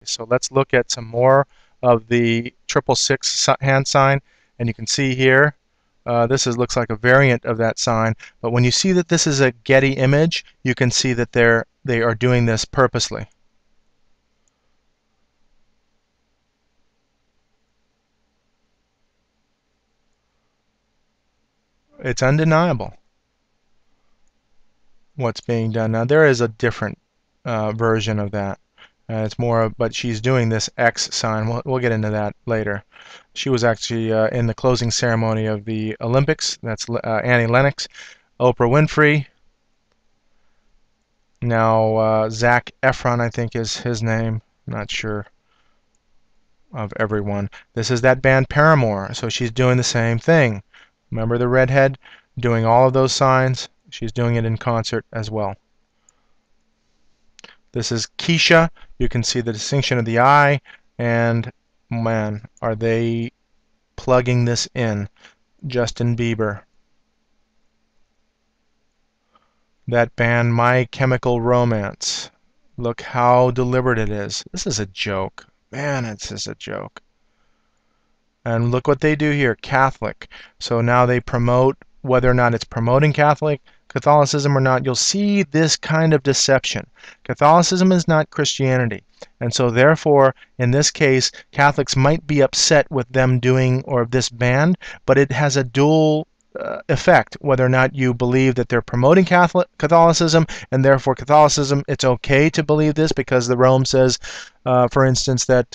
So let's look at some more of the 666 hand sign, and you can see here this looks like a variant of that sign, but when you see that this is a Getty image, you can see that they are doing this purposely. It's undeniable what's being done. Now there is a different version of that. It's more, but she's doing this X sign. We'll get into that later. She was actually in the closing ceremony of the Olympics. That's Annie Lennox, Oprah Winfrey. Now Zac Efron, I think is his name. Not sure of everyone. This is that band Paramore. So she's doing the same thing. Remember the redhead doing all of those signs? She's doing it in concert as well. This is Keisha. You can see the distinction of the eye, and man, are they plugging this in. Justin Bieber. That band My Chemical Romance. Look how deliberate it is. This is a joke. Man, it's just a joke. And look what they do here, Catholic. So now they promote, whether or not it's promoting Catholicism or not, you'll see this kind of deception. Catholicism is not Christianity. And so therefore, in this case, Catholics might be upset with them doing, or this band, but it has a dual effect, whether or not you believe that they're promoting Catholicism, and therefore Catholicism, it's okay to believe this because the Rome says, for instance, that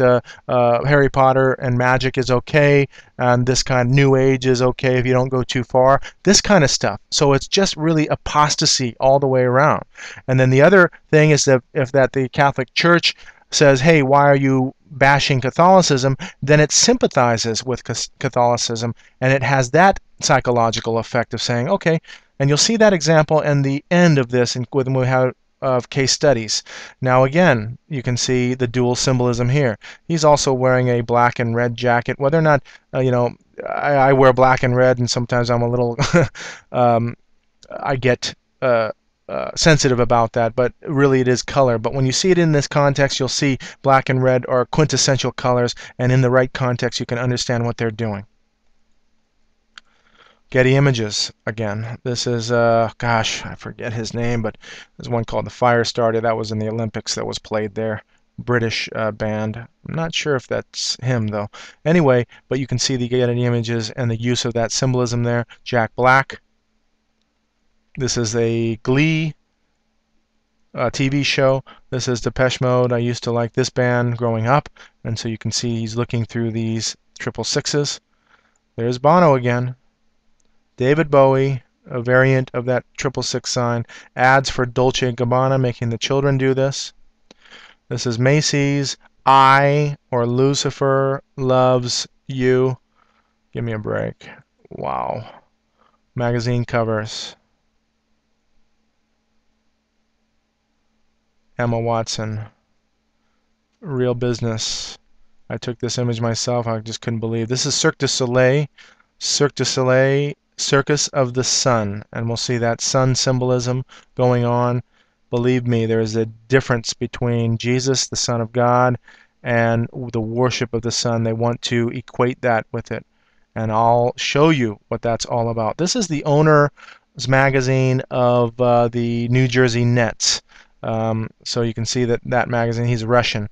Harry Potter and magic is okay, and this kind of New Age is okay if you don't go too far, this kind of stuff. So it's just really apostasy all the way around. And then the other thing is that if the Catholic Church says, hey, why are you bashing Catholicism, then it sympathizes with Catholicism, and it has that psychological effect of saying, okay, and you'll see that example in the end of this when we have case studies. Now again, you can see the dual symbolism here. He's also wearing a black and red jacket. Whether or not, I wear black and red, and sometimes I'm a little, I get sensitive about that, but really it is color. But when you see it in this context, you'll see black and red are quintessential colors, and in the right context you can understand what they're doing. Getty Images again. This is gosh, I forget his name, but there's one called the Firestarter that was in the Olympics that was played there. British band. I'm not sure if that's him though. Anyway, but you can see the Getty Images and the use of that symbolism there. Jack Black. This is a Glee TV show. This is Depeche Mode. I used to like this band growing up, and so you can see he's looking through these 666s. There's Bono again. David Bowie, a variant of that 666 sign. Ads for Dolce & Gabbana, making the children do this. This is Macy's. I, or Lucifer, loves you. Give me a break. Wow. Magazine covers. Emma Watson. Real Business. I took this image myself. I just couldn't believe. This is Cirque du Soleil. Cirque du Soleil, Circus of the Sun. And we'll see that sun symbolism going on. Believe me, there is a difference between Jesus, the Son of God, and the worship of the sun. They want to equate that with it. And I'll show you what that's all about. This is the owner's magazine of the New Jersey Nets. So you can see that magazine, he's Russian.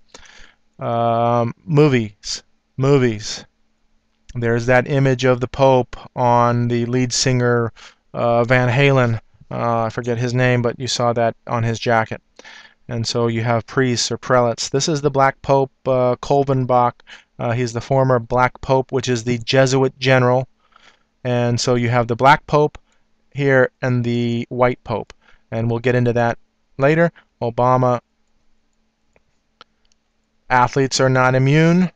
Movies. There's that image of the Pope on the lead singer Van Halen. I forget his name, but you saw that on his jacket. And so you have priests or prelates. This is the Black Pope, Kolvenbach. He's the former Black Pope, which is the Jesuit general. And so you have the Black Pope here and the White Pope. And we'll get into that later. Obama. Athletes are not immune.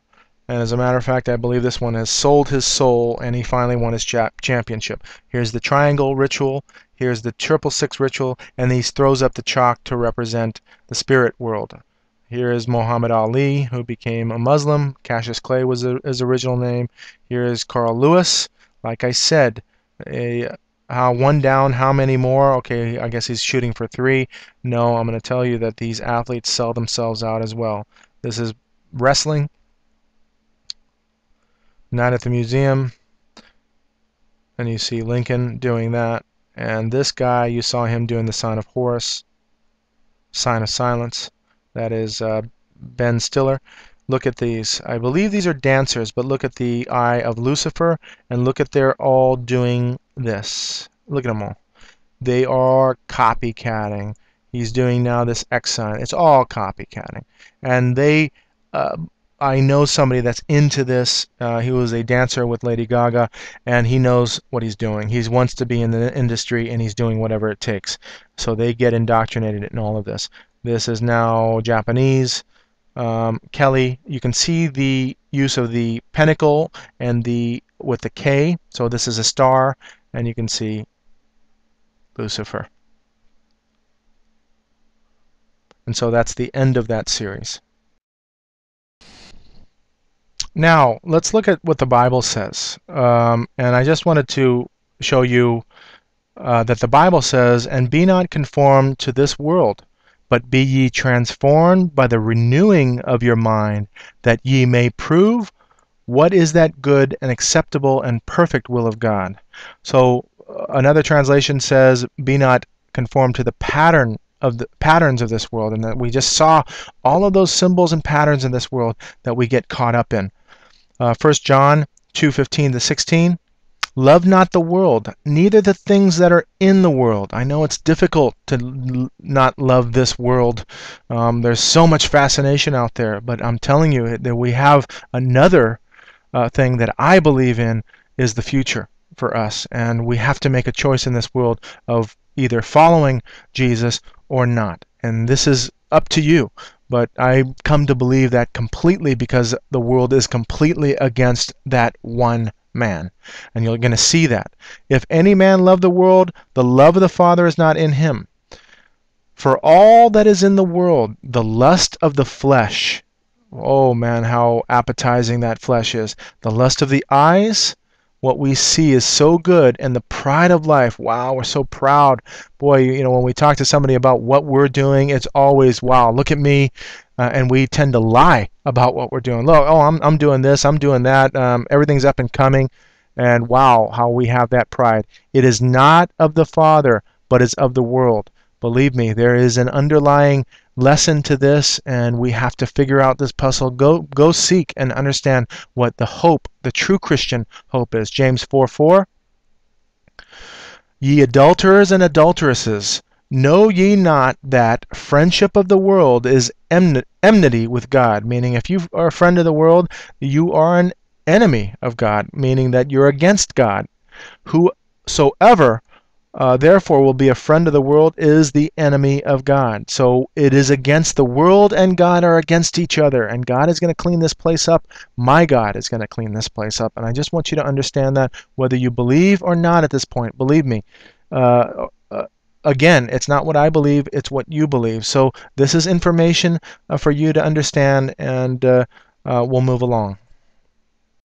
And as a matter of fact, I believe this one has sold his soul, and he finally won his championship. Here's the triangle ritual. Here's the 666 ritual, and he throws up the chalk to represent the spirit world. Here is Muhammad Ali, who became a Muslim. Cassius Clay was his original name. Here is Carl Lewis. Like I said, how one down, how many more? Okay, I guess he's shooting for 3. No, I'm going to tell you that these athletes sell themselves out as well. This is wrestling. Not at the museum. And you see Lincoln doing that. And this guy, you saw him doing the sign of Horus, sign of silence. That is Ben Stiller. Look at these. I believe these are dancers, but look at the eye of Lucifer, and look at they're all doing this. Look at them all. They are copycatting. He's doing now this X sign. It's all copycatting. And they, I know somebody that's into this. He was a dancer with Lady Gaga, and he knows what he's doing. He wants to be in the industry, and he's doing whatever it takes. So they get indoctrinated in all of this. This is now Japanese. Kelly, you can see the use of the pentacle and with the K. So this is a star, and you can see Lucifer. And so that's the end of that series. Now, let's look at what the Bible says. And I just wanted to show you that the Bible says, "And be not conformed to this world, but be ye transformed by the renewing of your mind, that ye may prove what is that good and acceptable and perfect will of God." So another translation says, "Be not conformed to the patterns of this world," and that we just saw all of those symbols and patterns in this world that we get caught up in. 1 John 2:15-16. "Love not the world, neither the things that are in the world." I know it's difficult to not love this world. There's so much fascination out there, but I'm telling you that we have another thing that I believe in is the future for us, and we have to make a choice in this world of either following Jesus or not, and this is up to you. But I come to believe that completely, because the world is completely against that one man, and you're going to see that. "If any man love the world, the love of the Father is not in him. For all that is in the world, the lust of the flesh," oh man, how appetizing that flesh is. "The lust of the eyes," what we see is so good, "and the pride of life." Wow, we're so proud. Boy, you know, when we talk to somebody about what we're doing, it's always, "Wow, look at me." And we tend to lie about what we're doing. Look, oh, I'm doing this, I'm doing that, everything's up and coming. And wow, how we have that pride. "It is not of the Father, but is of the world." Believe me, there is an underlying lesson to this, and we have to figure out this puzzle. Go seek and understand what the hope, the true Christian hope is. James 4:4. "Ye adulterers and adulteresses, know ye not that friendship of the world is enmity with God?" Meaning, if you are a friend of the world, you are an enemy of God, meaning that you're against God. "Whosoever therefore will be a friend of the world is the enemy of God." So it is against the world, and God are against each other, and God is going to clean this place up. My God is going to clean this place up, and I just want you to understand that, whether you believe or not at this point. Believe me, again, it's not what I believe, it's what you believe. So this is information for you to understand, and we'll move along.